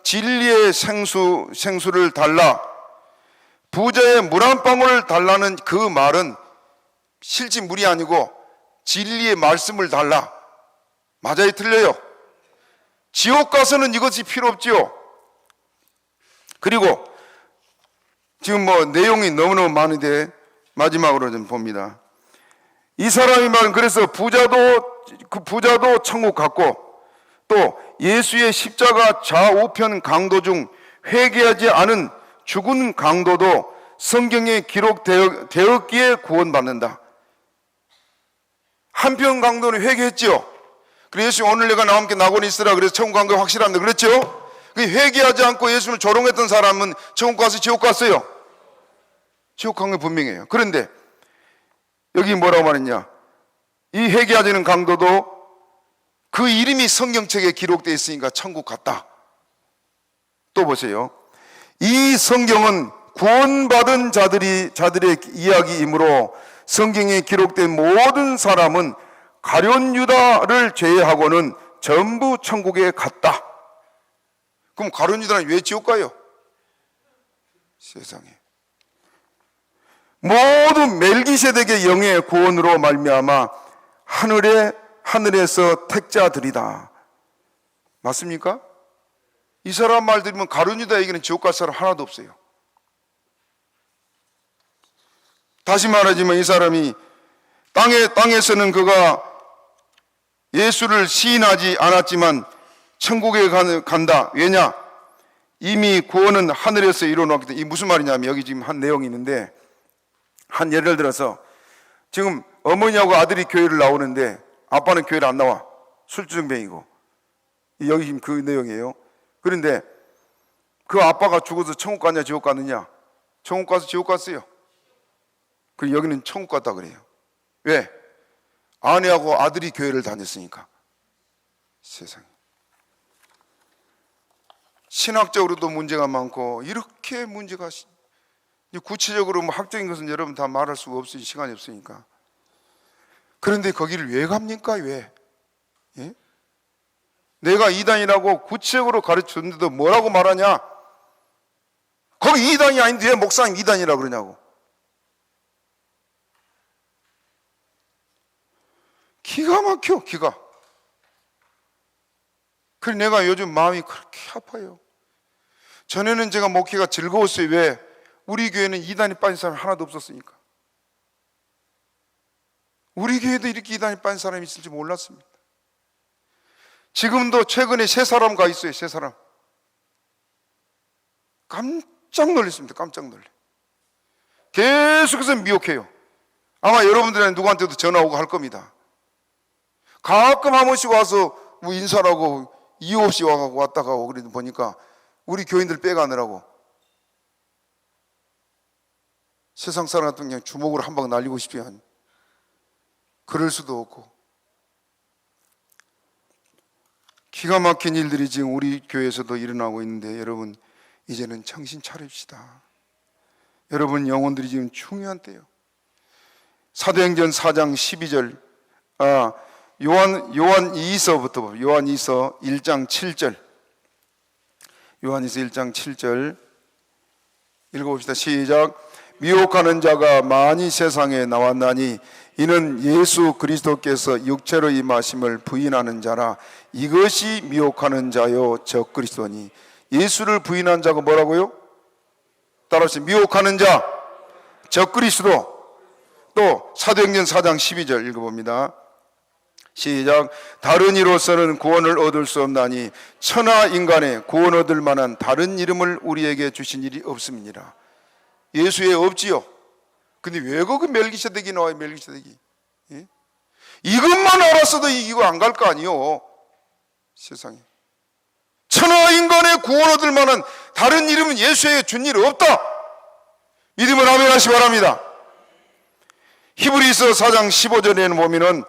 진리의 생수를 달라. 부자의 물 한 방울 달라는 그 말은 실제 물이 아니고 진리의 말씀을 달라. 맞아요? 틀려요? 지옥 가서는 이것이 필요 없지요. 그리고 지금 내용이 너무너무 많은데 마지막으로 좀 봅니다. 이 사람이 말은, 그래서 부자도 천국 갔고, 또 예수의 십자가 좌우편 강도 중 회개하지 않은 죽은 강도도 성경에 기록되었기에 구원받는다. 한편 강도는 회개했지요. 그래서 예수 오늘 내가 나와 함께 낙원에 있으라 그래서 천국 간 거 확실합니다. 그랬죠? 회개하지 않고 예수를 조롱했던 사람은 천국 가서 지옥 갔어요. 지옥 간 게 분명해요. 그런데 여기 뭐라고 말했냐? 이 회개하지 않은 강도도 그 이름이 성경책에 기록되어 있으니까 천국 갔다. 또 보세요. 이 성경은 구원받은 자들의 이야기이므로 성경에 기록된 모든 사람은 가룟 유다를 제외하고는 전부 천국에 갔다. 그럼 가룟 유다는 왜 지옥 가요? 세상에. 모두 멜기세덱의 영의 구원으로 말미암아 하늘에서 택자들이다. 맞습니까? 이 사람 말 들으면 가룟유다에게는 지옥 갈 사람 하나도 없어요. 다시 말하지만 이 사람이 땅에서는 그가 예수를 시인하지 않았지만 천국에 간다. 왜냐? 이미 구원은 하늘에서 이루어놨기 때문에. 이 무슨 말이냐면 여기 지금 한 내용이 있는데, 한 예를 들어서 지금 어머니하고 아들이 교회를 나오는데 아빠는 교회를 안 나와. 술주정뱅이고. 여기 지금 그 내용이에요. 그런데 그 아빠가 죽어서 천국 갔냐 지옥 갔느냐? 천국 가서 지옥 갔어요. 그리고 여기는 천국 갔다 그래요. 왜? 아내하고 아들이 교회를 다녔으니까. 세상에. 신학적으로도 문제가 많고 이렇게 문제가, 구체적으로 뭐 학적인 것은 여러분 다 말할 수가 없으니 시간이 없으니까. 그런데 거기를 왜 갑니까? 왜? 예? 내가 이단이라고 구체적으로 가르쳤는데도 뭐라고 말하냐? 거기 이단이 아닌데 왜 목사님 이단이라고 그러냐고. 기가 막혀, 기가. 그래서 내가 요즘 마음이 그렇게 아파요. 전에는 제가 목회가 즐거웠어요. 왜? 우리 교회는 이단이 빠진 사람 하나도 없었으니까. 우리 교회도 이렇게 이단이 빠진 사람이 있을지 몰랐습니다. 지금도 최근에 세 사람 가 있어요. 세 사람. 깜짝 놀랐습니다. 깜짝 놀래. 계속해서 미혹해요. 아마 여러분들은 누구한테도 전화 오고 할 겁니다. 가끔 한 번씩 와서 뭐 인사라고 이유 없이 와가고 왔다 가고 그러다 보니까 우리 교인들 빼가느라고 세상 사람 같은 그냥 주먹으로 한 방 날리고 싶으면 그럴 수도 없고. 기가 막힌 일들이 지금 우리 교회에서도 일어나고 있는데, 여러분 이제는 정신 차립시다. 여러분 영혼들이 지금 중요한 때요. 사도행전 4장 12절, 요한 2서부터 요한 2서 1장 7절, 요한 2서 1장 7절 읽어봅시다. 시작. 미혹하는 자가 많이 세상에 나왔나니 이는 예수 그리스도께서 육체로 임하심을 부인하는 자라. 이것이 미혹하는 자요 적그리스도니. 예수를 부인한 자가 뭐라고요? 따라하세요. 미혹하는 자, 적그리스도. 또 사도행전 4장 12절 읽어봅니다. 시작. 다른 이로서는 구원을 얻을 수 없나니 천하 인간에 구원 얻을 만한 다른 이름을 우리에게 주신 일이 없음이니라. 예수에 없지요. 근데 왜 거기 멜기세덱이 나와요? 멜기세덱이. 예? 이것만 알았어도 이거 안 갈 거 아니요. 세상에. 천하 인간에 구원 얻을 만한 다른 이름은 예수에게 준 일 없다. 믿음을 아멘 하시 바랍니다. 히브리서 4장 15절에는 보면은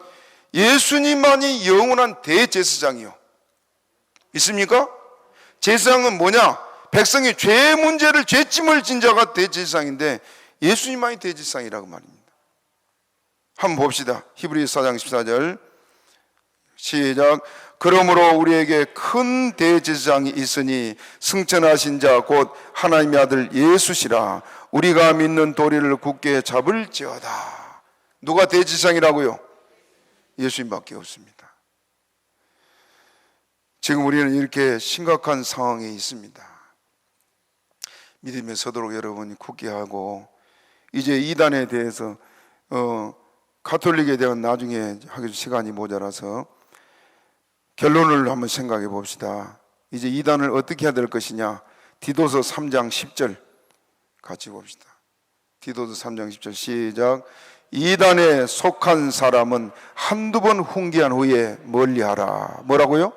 예수님만이 영원한 대제사장이요. 있습니까? 제사장은 뭐냐? 백성의 죄 문제를, 죄짐을 진 자가 대제사장인데 예수님만이 대제사장이라고 말입니다. 한번 봅시다. 히브리서 4장 14절 시작. 그러므로 우리에게 큰 대제사장이 있으니 승천하신 자 곧 하나님의 아들 예수시라. 우리가 믿는 도리를 굳게 잡을지어다. 누가 대제사장이라고요? 예수님밖에 없습니다. 지금 우리는 이렇게 심각한 상황에 있습니다. 믿음의 서도록 여러분이 굳게 하고, 이제 이단에 대해서 가톨릭에 대한 나중에 하기 시간이 모자라서 결론을 한번 생각해 봅시다. 이제 이단을 어떻게 해야 될 것이냐. 디도서 3장 10절 같이 봅시다. 디도서 3장 10절 시작. 이단에 속한 사람은 한두 번 훈계한 후에 멀리하라. 뭐라고요?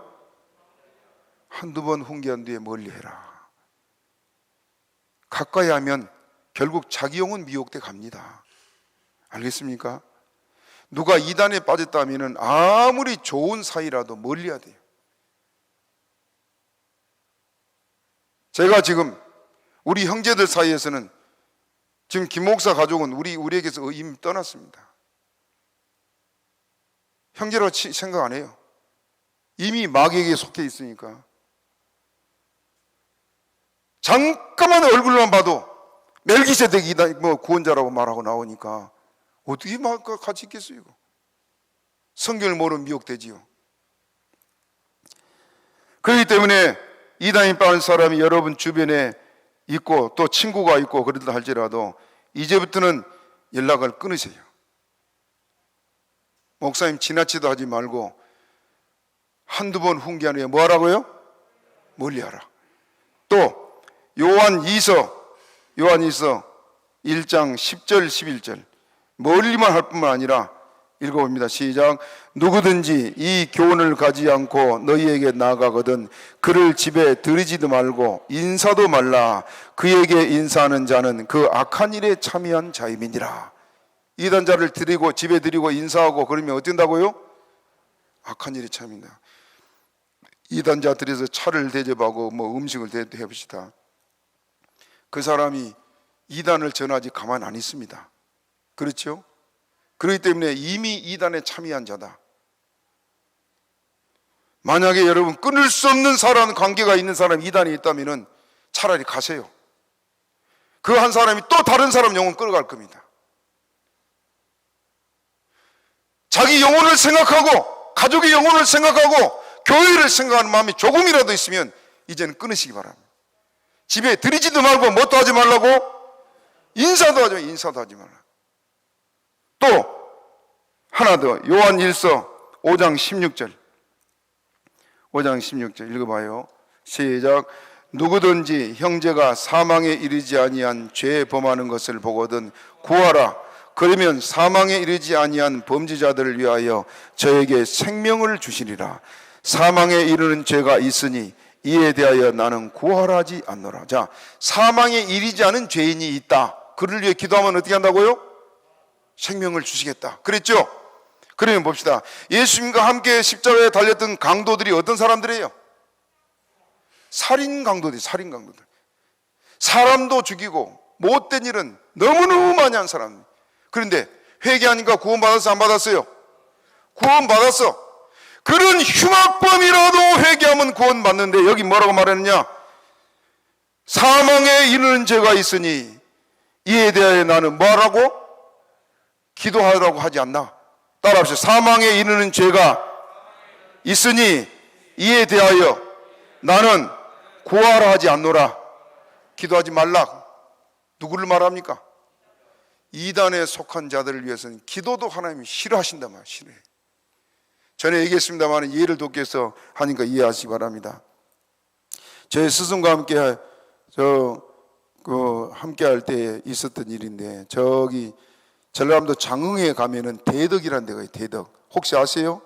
한두 번 훈계한 뒤에 멀리해라. 가까이 하면 결국 자기 영혼 미혹돼 갑니다. 알겠습니까? 누가 이단에 빠졌다면 아무리 좋은 사이라도 멀리해야 돼요. 제가 지금 우리 형제들 사이에서는 지금 김 목사 가족은 우리에게서 이미 떠났습니다. 형제라고 생각 안 해요. 이미 마귀에게 속해 있으니까. 잠깐만 얼굴만 봐도 멜기세덱이 뭐 구원자라고 말하고 나오니까 어떻게 같이 있겠어요? 이거. 성경을 모르면 미혹되지요. 그렇기 때문에 이단에 빠진 사람이 여러분 주변에 있고 또 친구가 있고 그러다 할지라도 이제부터는 연락을 끊으세요. 목사님 지나치도 하지 말고 한두 번 훈계한 후에 뭐 하라고요? 멀리하라. 또 요한 2서 1장 10절 11절 멀리만 할 뿐만 아니라 읽어봅니다. 시작. 누구든지 이 교훈을 가지 않고 너희에게 나아가거든 그를 집에 들이지도 말고 인사도 말라. 그에게 인사하는 자는 그 악한 일에 참여한 자임이니라. 이단자를 드리고 집에 드리고 인사하고 그러면 어쩐다고요? 악한 일에 참여한다. 이단자 들여서 차를 대접하고 뭐 음식을 대접해봅시다. 그 사람이 이단을 전하지 가만 안 있습니다. 그렇죠? 그렇기 때문에 이미 이단에 참여한 자다. 만약에 여러분 끊을 수 없는 사람 관계가 있는 사람이 이단에 있다면 차라리 가세요. 그 한 사람이 또 다른 사람 영혼 끌어갈 겁니다. 자기 영혼을 생각하고 가족의 영혼을 생각하고 교회를 생각하는 마음이 조금이라도 있으면 이제는 끊으시기 바랍니다. 집에 들이지도 말고 뭣도 하지 말라고? 인사도 하지 말라. 또 하나 더 요한 1서 5장 16절 읽어봐요. 시작. 누구든지 형제가 사망에 이르지 아니한 죄에 범하는 것을 보거든 구하라. 그러면 사망에 이르지 아니한 범죄자들을 위하여 저에게 생명을 주시리라. 사망에 이르는 죄가 있으니 이에 대하여 나는 구하라 하지 않노라. 자, 사망에 이르지 않은 죄인이 있다. 그를 위해 기도하면 어떻게 한다고요? 생명을 주시겠다. 그랬죠? 그러면 봅시다. 예수님과 함께 십자가에 달렸던 강도들이 어떤 사람들이에요? 살인 강도들. 사람도 죽이고 못된 일은 너무너무 많이 한 사람. 그런데 회개하니까 구원받았어, 안 받았어요? 구원받았어. 그런 흉악범이라도 회개하면 구원받는데 여기 뭐라고 말했느냐? 사망에 이르는 죄가 있으니 이에 대하여 나는 뭐하라고? 기도하라고 하지 않나? 따라합시다. 사망에 이르는 죄가 있으니 이에 대하여 나는 구하라 하지 않노라. 기도하지 말라. 누구를 말합니까? 이단에 속한 자들을 위해서는 기도도 하나님이 싫어하신단 말이에요. 싫어해. 전에 얘기했습니다만 이해를 돕기 위해서 하니까 이해하시기 바랍니다. 저희 스승과 함께 함께 할 때 있었던 일인데 저기 전라남도 장흥에 가면은 대덕이라는 데가 있어요. 대덕. 혹시 아세요?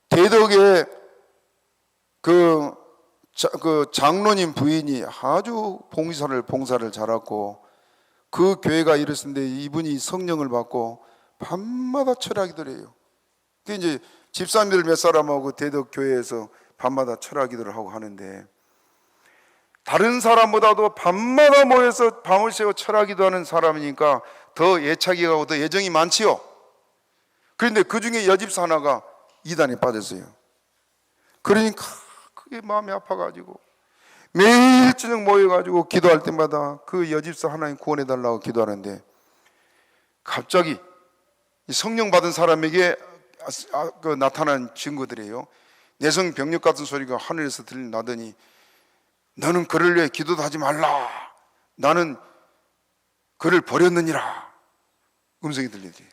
대덕에 그 장로님 부인이 아주 봉사를 잘하고 그 교회가 이랬는데 이분이 성령을 받고 밤마다 철학기도를 해요. 그 이제 집사님들 몇 사람하고 대덕 교회에서 밤마다 철학기도를 하고 하는데 다른 사람보다도 밤마다 모여서 밤을 새워 철학기도하는 사람이니까 더 애착이 가고 더 애정이 많지요. 그런데 그 중에 여집사 하나가 이단에 빠졌어요. 그러니까 그게 마음이 아파가지고 매일 저녁 모여가지고 기도할 때마다 그 여집사 하나님 구원해달라고 기도하는데 갑자기 성령 받은 사람에게 나타난 증거들이에요. 내성 병력 같은 소리가 하늘에서 들려나더니 너는 그를 위해 기도도 하지 말라. 나는 그를 버렸느니라. 음성이 들리지.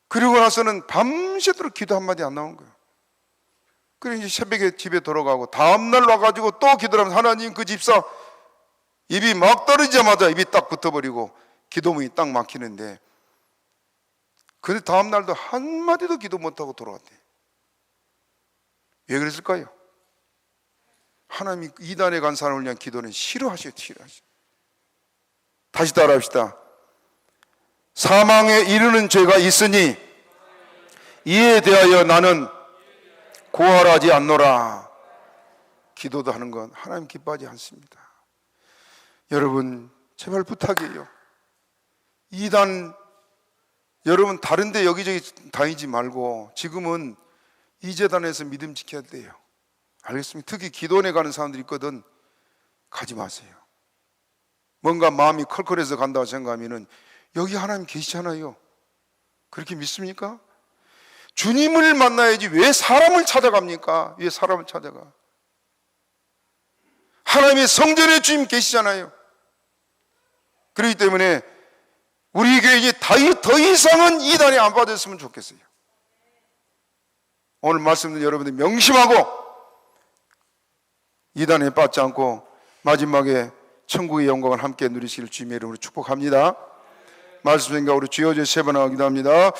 그리고 나서는 밤새도록 기도 한마디 안 나온 거예요. 그래서 이제 새벽에 집에 돌아가고 다음날 와가지고 또 기도를 하면서 하나님 그 집사 입이 막 떨어지자마자 입이 딱 붙어버리고 기도문이 딱 막히는데 그 다음날도 한마디도 기도 못하고 돌아왔대. 왜 그랬을까요? 하나님이 이단에 간 사람을 위한 기도는 싫어하셔. 다시 따라합시다. 사망에 이르는 죄가 있으니 이에 대하여 나는 구하라 하지 않노라. 기도도 하는 건 하나님 기뻐하지 않습니다. 여러분 제발 부탁이에요. 이단 여러분 다른 데 여기저기 다니지 말고 지금은 이 재단에서 믿음 지켜야 돼요. 알겠습니다. 특히 기도원에 가는 사람들이 있거든. 가지 마세요. 뭔가 마음이 컬컬해서 간다고 생각하면은 여기 하나님 계시잖아요. 그렇게 믿습니까? 주님을 만나야지 왜 사람을 찾아갑니까? 왜 사람을 찾아가? 하나님의 성전에 주님 계시잖아요. 그렇기 때문에 우리 교회 이제 더 이상은 이단에 안 빠졌으면 좋겠어요. 오늘 말씀 듣는 여러분들 명심하고 이단에 빠지지 않고 마지막에 천국의 영광을 함께 누리시길 주님의 이름으로 축복합니다. 말씀 생각 우리 주여 제 세 번 하기도 합니다.